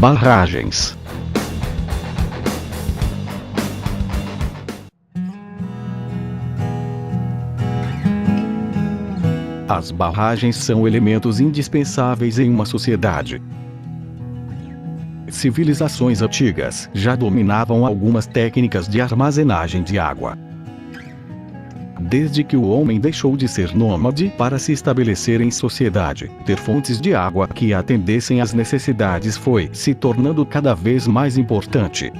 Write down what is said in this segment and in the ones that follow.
Barragens. As barragens são elementos indispensáveis em uma sociedade. Civilizações antigas já dominavam algumas técnicas de armazenagem de água. Desde que o homem deixou de ser nômade para se estabelecer em sociedade, ter fontes de água que atendessem às necessidades foi se tornando cada vez mais importante.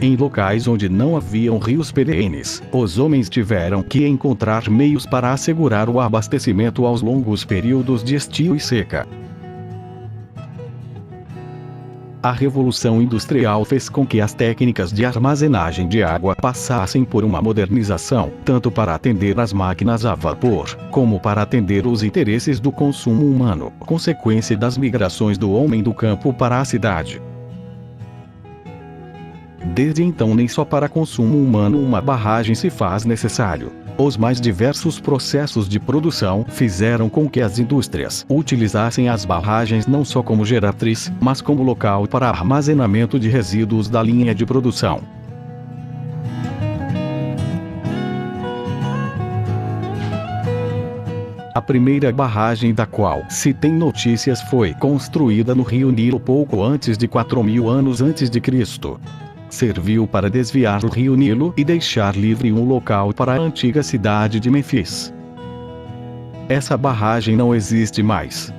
Em locais onde não haviam rios perenes, os homens tiveram que encontrar meios para assegurar o abastecimento aos longos períodos de estio e seca. A Revolução Industrial fez com que as técnicas de armazenagem de água passassem por uma modernização, tanto para atender às máquinas a vapor, como para atender os interesses do consumo humano, consequência das migrações do homem do campo para a cidade. Desde então, nem só para consumo humano uma barragem se faz necessário. Os mais diversos processos de produção fizeram com que as indústrias utilizassem as barragens não só como geratriz, mas como local para armazenamento de resíduos da linha de produção. A primeira barragem da qual se tem notícias foi construída no Rio Nilo pouco antes de 4.000 anos antes de Cristo. Serviu para desviar o rio Nilo e deixar livre um local para a antiga cidade de Mênfis. Essa barragem não existe mais.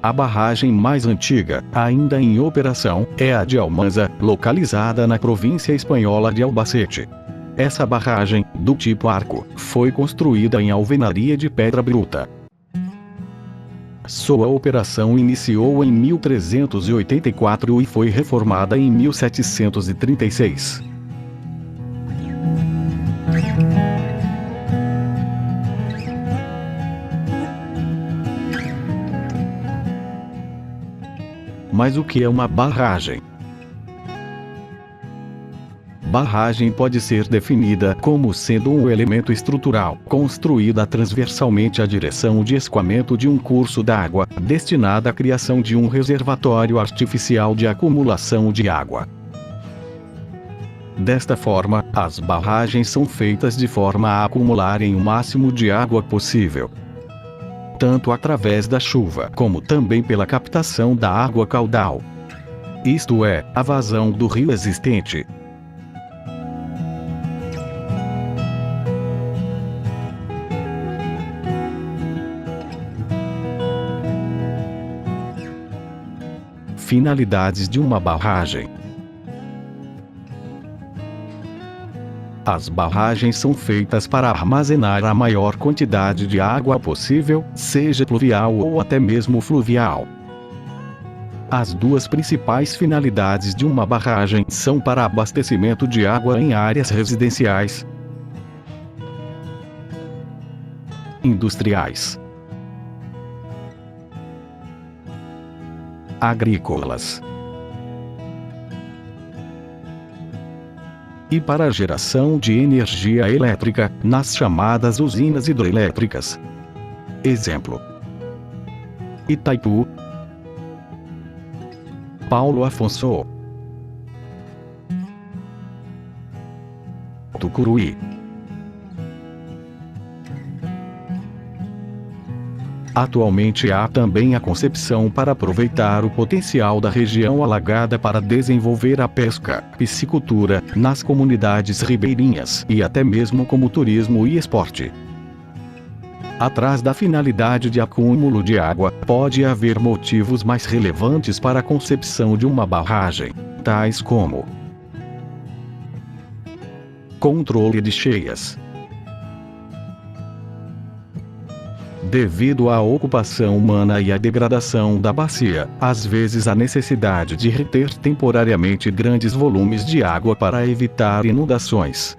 A barragem mais antiga, ainda em operação, é a de Almanza, localizada na província espanhola de Albacete. Essa barragem, do tipo arco, foi construída em alvenaria de pedra bruta. Sua operação iniciou em 1384 e foi reformada em 1736. Mas o que é uma barragem? Barragem pode ser definida como sendo um elemento estrutural, construída transversalmente à direção de escoamento de um curso d'água, destinada à criação de um reservatório artificial de acumulação de água. Desta forma, as barragens são feitas de forma a acumularem o máximo de água possível, tanto através da chuva, como também pela captação da água caudal, isto é, a vazão do rio existente. Finalidades de uma barragem. As barragens são feitas para armazenar a maior quantidade de água possível, seja pluvial ou até mesmo fluvial. As duas principais finalidades de uma barragem são para abastecimento de água em áreas residenciais, industriais, agrícolas e para a geração de energia elétrica, nas chamadas usinas hidrelétricas. Exemplo: Itaipu, Paulo Afonso, Tucuruí. Atualmente há também a concepção para aproveitar o potencial da região alagada para desenvolver a pesca, piscicultura, nas comunidades ribeirinhas e até mesmo como turismo e esporte. Atrás da finalidade de acúmulo de água, pode haver motivos mais relevantes para a concepção de uma barragem, tais como controle de cheias. Devido à ocupação humana e à degradação da bacia, às vezes há necessidade de reter temporariamente grandes volumes de água para evitar inundações.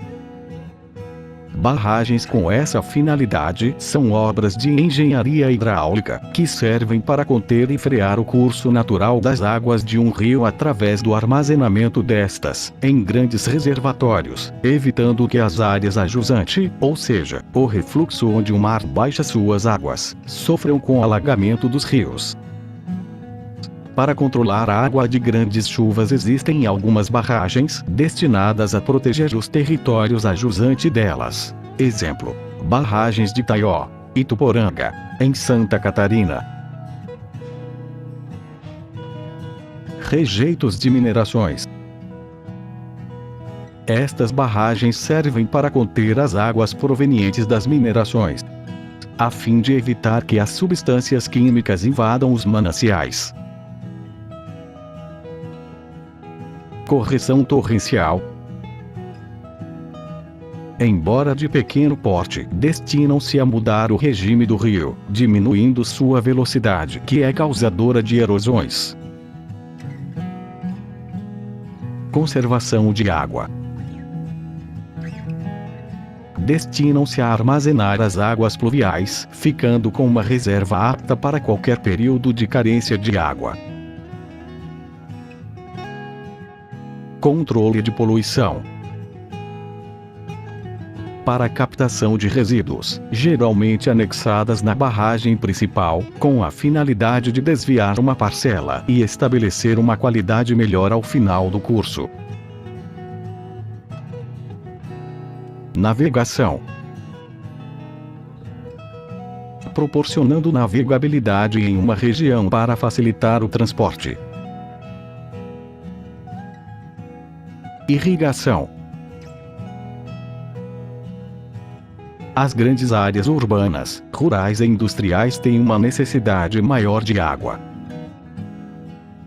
Barragens com essa finalidade são obras de engenharia hidráulica, que servem para conter e frear o curso natural das águas de um rio através do armazenamento destas, em grandes reservatórios, evitando que as áreas a jusante, ou seja, o refluxo onde o mar baixa suas águas, sofram com o alagamento dos rios. Para controlar a água de grandes chuvas existem algumas barragens destinadas a proteger os territórios a jusante delas. Exemplo: barragens de Taió, Ituporanga, em Santa Catarina. Rejeitos de minerações. Estas barragens servem para conter as águas provenientes das minerações, a fim de evitar que as substâncias químicas invadam os mananciais. Correção torrencial. Embora de pequeno porte, destinam-se a mudar o regime do rio, diminuindo sua velocidade, que é causadora de erosões. Conservação de água. Destinam-se a armazenar as águas pluviais, ficando com uma reserva apta para qualquer período de carência de água. Controle de poluição. Para a captação de resíduos, geralmente anexadas na barragem principal, com a finalidade de desviar uma parcela e estabelecer uma qualidade melhor ao final do curso. Navegação. Proporcionando navegabilidade em uma região para facilitar o transporte. Irrigação. As grandes áreas urbanas, rurais e industriais têm uma necessidade maior de água.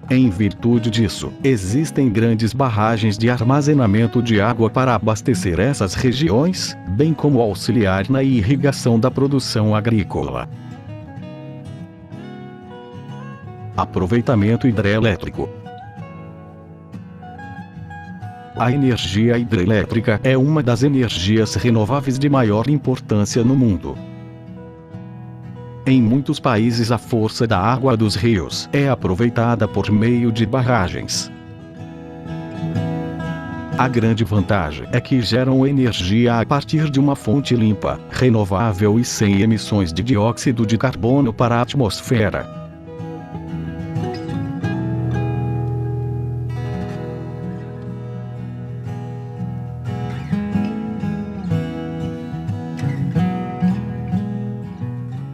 Em virtude disso, existem grandes barragens de armazenamento de água para abastecer essas regiões, bem como auxiliar na irrigação da produção agrícola. Aproveitamento hidrelétrico. A energia hidrelétrica é uma das energias renováveis de maior importância no mundo. Em muitos países a força da água dos rios é aproveitada por meio de barragens. A grande vantagem é que geram energia a partir de uma fonte limpa, renovável e sem emissões de dióxido de carbono para a atmosfera.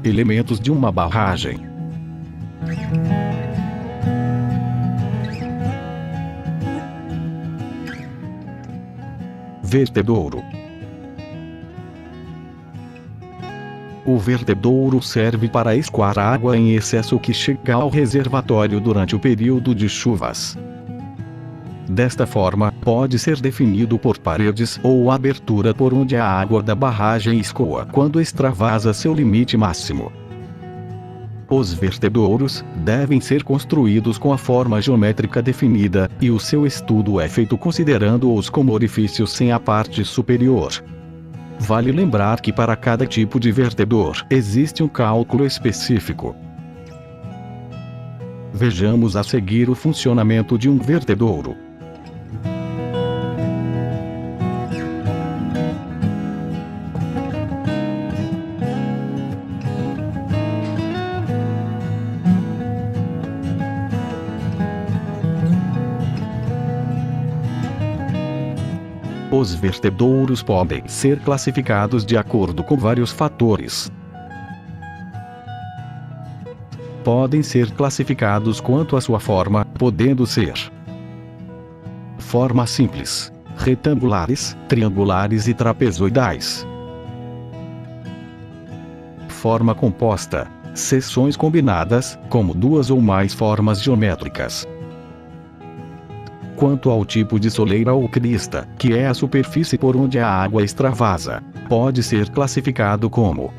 Elementos de uma barragem. Vertedouro. O vertedouro serve para escoar a água em excesso que chega ao reservatório durante o período de chuvas. Desta forma, pode ser definido por paredes ou abertura por onde a água da barragem escoa quando extravasa seu limite máximo. Os vertedouros devem ser construídos com a forma geométrica definida, e o seu estudo é feito considerando-os como orifícios sem a parte superior. Vale lembrar que para cada tipo de vertedor existe um cálculo específico. Vejamos a seguir o funcionamento de um vertedouro. Os vertedouros podem ser classificados de acordo com vários fatores. Podem ser classificados quanto à sua forma, podendo ser forma simples, retangulares, triangulares e trapezoidais. Forma composta, seções combinadas, como duas ou mais formas geométricas. Quanto ao tipo de soleira ou crista, que é a superfície por onde a água extravasa, pode ser classificado como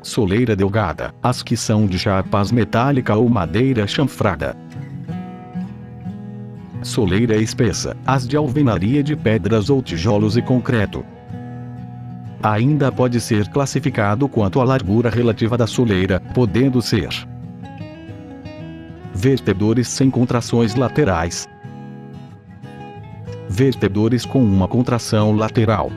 soleira delgada, as que são de chapas metálica ou madeira chanfrada. Soleira espessa, as de alvenaria de pedras ou tijolos e concreto. Ainda pode ser classificado quanto à largura relativa da soleira, podendo ser vertedores sem contrações laterais, vertedores com uma contração lateral,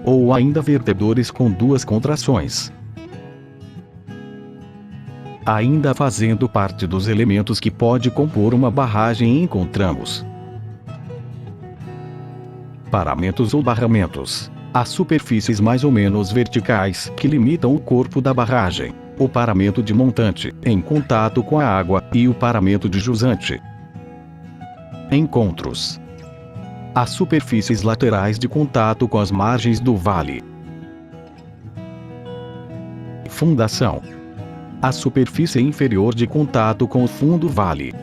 ou ainda vertedores com duas contrações. Ainda fazendo parte dos elementos que pode compor uma barragem encontramos paramentos ou barramentos. As superfícies mais ou menos verticais que limitam o corpo da barragem. O paramento de montante, em contato com a água, e o paramento de jusante. Encontros. As superfícies laterais de contato com as margens do vale. Fundação. A superfície inferior de contato com o fundo vale.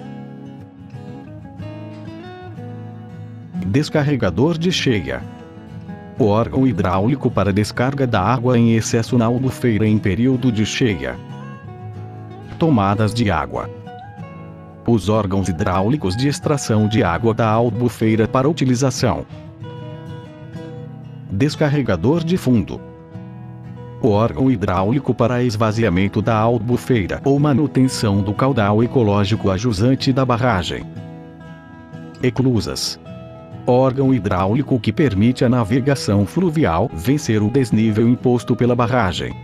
Descarregador de cheia. O órgão hidráulico para descarga da água em excesso na albufeira em período de cheia. Tomadas de água. Os órgãos hidráulicos de extração de água da albufeira para utilização. Descarregador de fundo. O órgão hidráulico para esvaziamento da albufeira ou manutenção do caudal ecológico a jusante da barragem. Eclusas. Órgão hidráulico que permite a navegação fluvial vencer o desnível imposto pela barragem.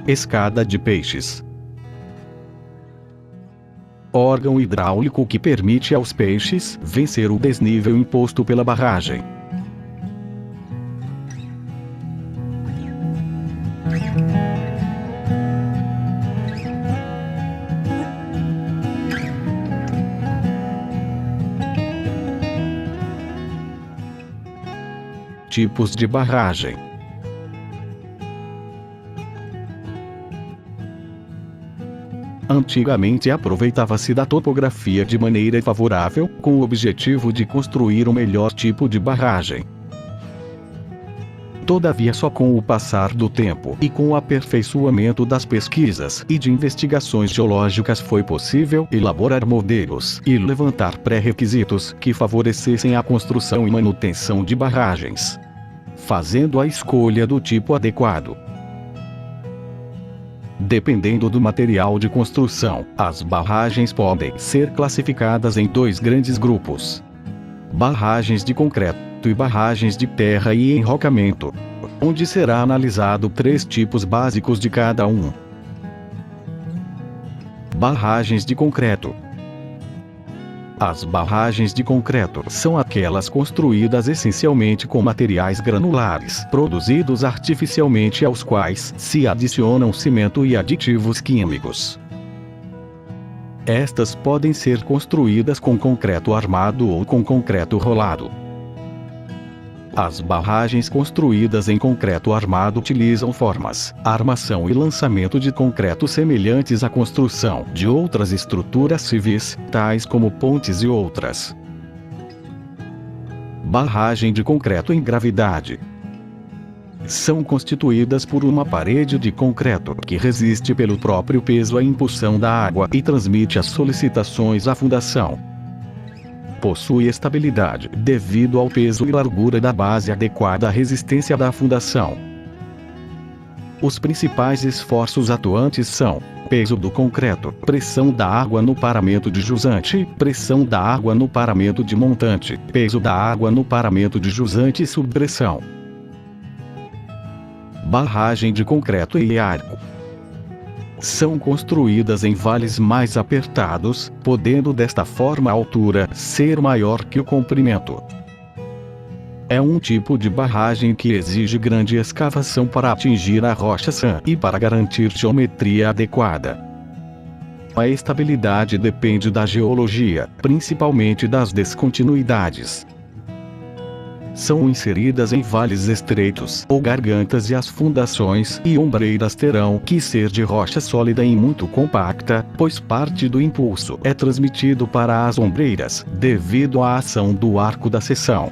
Escada de peixes. Órgão hidráulico que permite aos peixes vencer o desnível imposto pela barragem. Tipos de barragem. Antigamente aproveitava-se da topografia de maneira favorável, com o objetivo de construir o melhor tipo de barragem. Todavia, só com o passar do tempo e com o aperfeiçoamento das pesquisas e de investigações geológicas foi possível elaborar modelos e levantar pré-requisitos que favorecessem a construção e manutenção de barragens, fazendo a escolha do tipo adequado. Dependendo do material de construção, as barragens podem ser classificadas em dois grandes grupos: barragens de concreto e barragens de terra e enrocamento, onde será analisado três tipos básicos de cada um. Barragens de concreto. As barragens de concreto são aquelas construídas essencialmente com materiais granulares, produzidos artificialmente, aos quais se adicionam cimento e aditivos químicos. Estas podem ser construídas com concreto armado ou com concreto rolado. As barragens construídas em concreto armado utilizam formas, armação e lançamento de concreto semelhantes à construção de outras estruturas civis, tais como pontes e outras. Barragem de concreto em gravidade. São constituídas por uma parede de concreto que resiste pelo próprio peso à impulsão da água e transmite as solicitações à fundação. Possui estabilidade devido ao peso e largura da base adequada à resistência da fundação. Os principais esforços atuantes são: peso do concreto, pressão da água no paramento de jusante, pressão da água no paramento de montante, peso da água no paramento de jusante e subpressão. Barragem de concreto e arco. São construídas em vales mais apertados, podendo desta forma a altura ser maior que o comprimento. É um tipo de barragem que exige grande escavação para atingir a rocha sã e para garantir geometria adequada. A estabilidade depende da geologia, principalmente das descontinuidades. São inseridas em vales estreitos ou gargantas e as fundações e ombreiras terão que ser de rocha sólida e muito compacta, pois parte do impulso é transmitido para as ombreiras, devido à ação do arco da seção.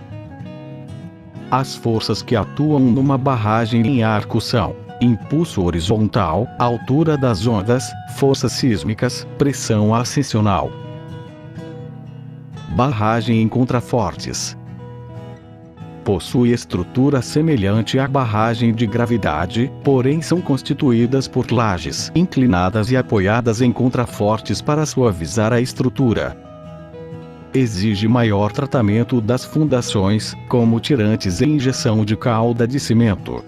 As forças que atuam numa barragem em arco são: impulso horizontal, altura das ondas, forças sísmicas, pressão ascensional. Barragem em contrafortes. Possui estrutura semelhante à barragem de gravidade, porém são constituídas por lajes inclinadas e apoiadas em contrafortes para suavizar a estrutura. Exige maior tratamento das fundações, como tirantes e injeção de calda de cimento.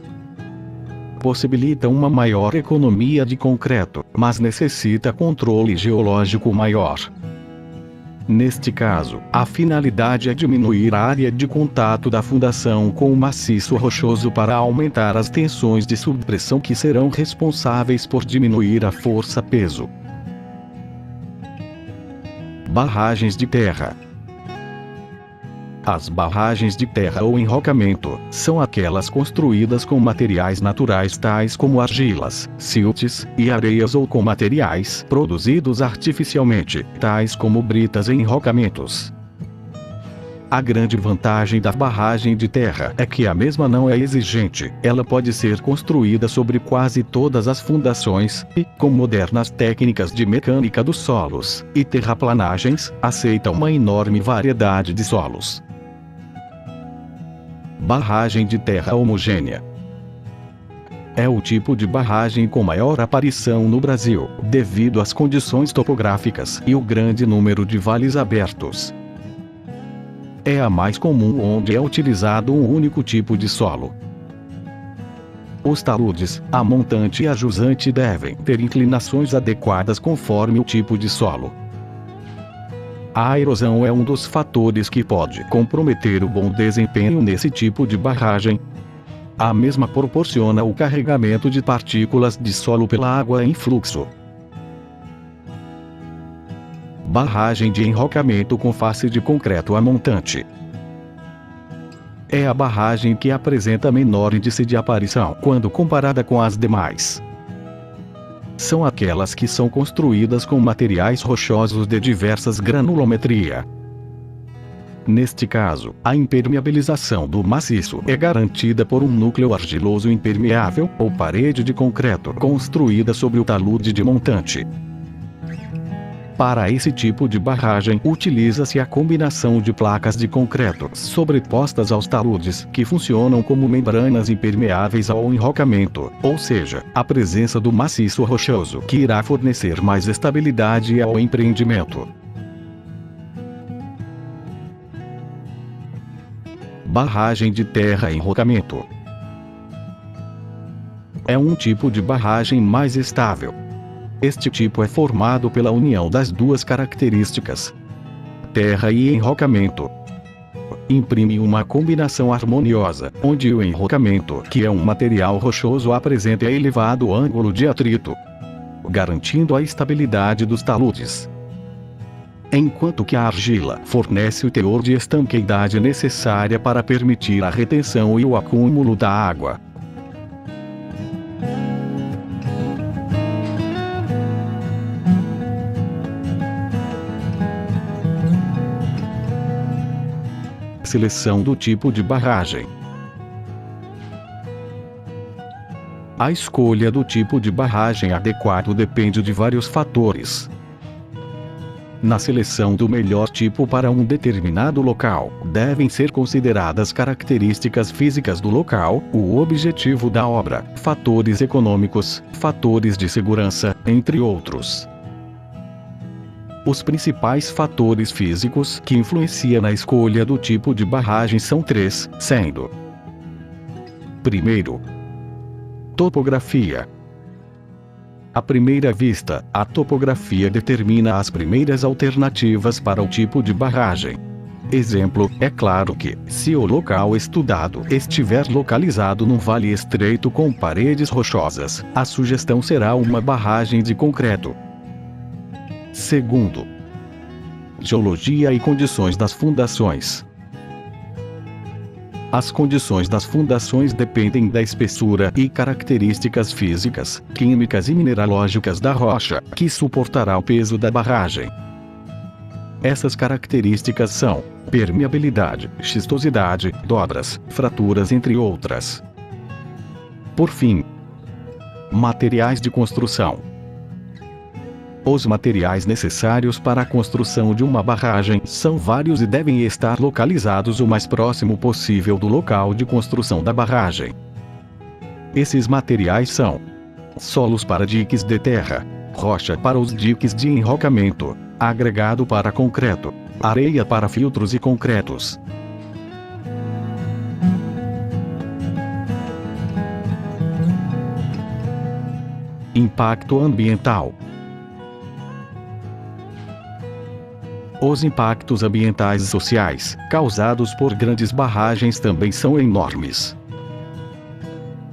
possibilita uma maior economia de concreto, mas necessita controle geológico maior. Neste caso, a finalidade é diminuir a área de contato da fundação com o maciço rochoso para aumentar as tensões de subpressão que serão responsáveis por diminuir a força-peso. Barragens de terra. As barragens de terra ou enrocamento são aquelas construídas com materiais naturais tais como argilas, siltes e areias ou com materiais produzidos artificialmente, tais como britas e enrocamentos. A grande vantagem da barragem de terra é que a mesma não é exigente, ela pode ser construída sobre quase todas as fundações e, com modernas técnicas de mecânica dos solos e terraplanagens, aceita uma enorme variedade de solos. Barragem de terra homogênea. É o tipo de barragem com maior aparição no Brasil, devido às condições topográficas e o grande número de vales abertos. É a mais comum onde é utilizado um único tipo de solo. Os taludes, a montante e a jusante devem ter inclinações adequadas conforme o tipo de solo. A erosão é um dos fatores que pode comprometer o bom desempenho nesse tipo de barragem. A mesma proporciona o carregamento de partículas de solo pela água em fluxo. Barragem de enrocamento com face de concreto a montante. É a barragem que apresenta menor índice de aparição quando comparada com as demais. São aquelas que são construídas com materiais rochosos de diversas granulometria. Neste caso, a impermeabilização do maciço é garantida por um núcleo argiloso impermeável ou parede de concreto construída sobre o talude de montante. Para esse tipo de barragem, utiliza-se a combinação de placas de concreto sobrepostas aos taludes, que funcionam como membranas impermeáveis ao enrocamento, ou seja, a presença do maciço rochoso que irá fornecer mais estabilidade ao empreendimento. Barragem de terra enrocamento. É um tipo de barragem mais estável. Este tipo é formado pela união das duas características, terra e enrocamento. Imprime uma combinação harmoniosa, onde o enrocamento, que é um material rochoso, apresenta elevado ângulo de atrito, garantindo a estabilidade dos taludes. Enquanto que a argila fornece o teor de estanqueidade necessária para permitir a retenção e o acúmulo da água. Seleção do tipo de barragem. A escolha do tipo de barragem adequado depende de vários fatores. Na seleção do melhor tipo para um determinado local, devem ser consideradas características físicas do local, o objetivo da obra, fatores econômicos, fatores de segurança, entre outros. Os principais fatores físicos que influenciam na escolha do tipo de barragem são três, sendo: primeiro, topografia. À primeira vista, a topografia determina as primeiras alternativas para o tipo de barragem. Exemplo, é claro que, se o local estudado estiver localizado num vale estreito com paredes rochosas, a sugestão será uma barragem de concreto. Segundo, geologia e condições das fundações. As condições das fundações dependem da espessura e características físicas, químicas e mineralógicas da rocha, que suportará o peso da barragem. Essas características são permeabilidade, xistosidade, dobras, fraturas, entre outras. Por fim, materiais de construção. Os materiais necessários para a construção de uma barragem são vários e devem estar localizados o mais próximo possível do local de construção da barragem. Esses materiais são: solos para diques de terra, rocha para os diques de enrocamento, agregado para concreto, areia para filtros e concretos. Impacto ambiental. Os impactos ambientais e sociais, causados por grandes barragens também são enormes.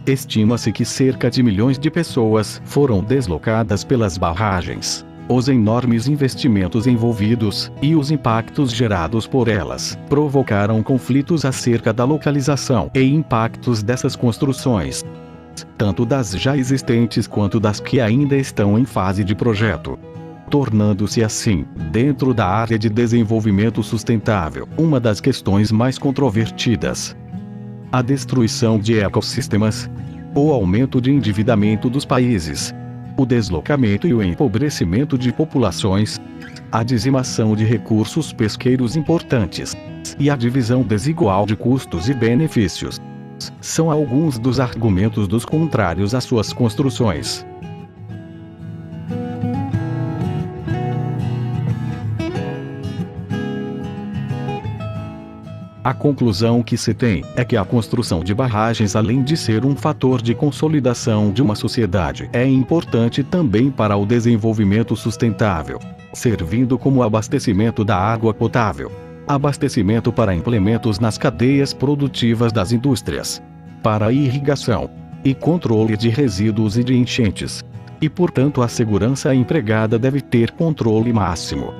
Estima-se que cerca de milhões de pessoas foram deslocadas pelas barragens. Os enormes investimentos envolvidos, e os impactos gerados por elas, provocaram conflitos acerca da localização e impactos dessas construções, tanto das já existentes quanto das que ainda estão em fase de projeto, tornando-se assim, dentro da área de desenvolvimento sustentável, uma das questões mais controvertidas. A destruição de ecossistemas, o aumento de endividamento dos países, o deslocamento e o empobrecimento de populações, a dizimação de recursos pesqueiros importantes, e a divisão desigual de custos e benefícios, são alguns dos argumentos dos contrários às suas construções. A conclusão que se tem é que a construção de barragens, além de ser um fator de consolidação de uma sociedade, é importante também para o desenvolvimento sustentável, servindo como abastecimento da água potável, abastecimento para implementos nas cadeias produtivas das indústrias, para a irrigação e controle de resíduos e de enchentes. E, portanto, a segurança empregada deve ter controle máximo.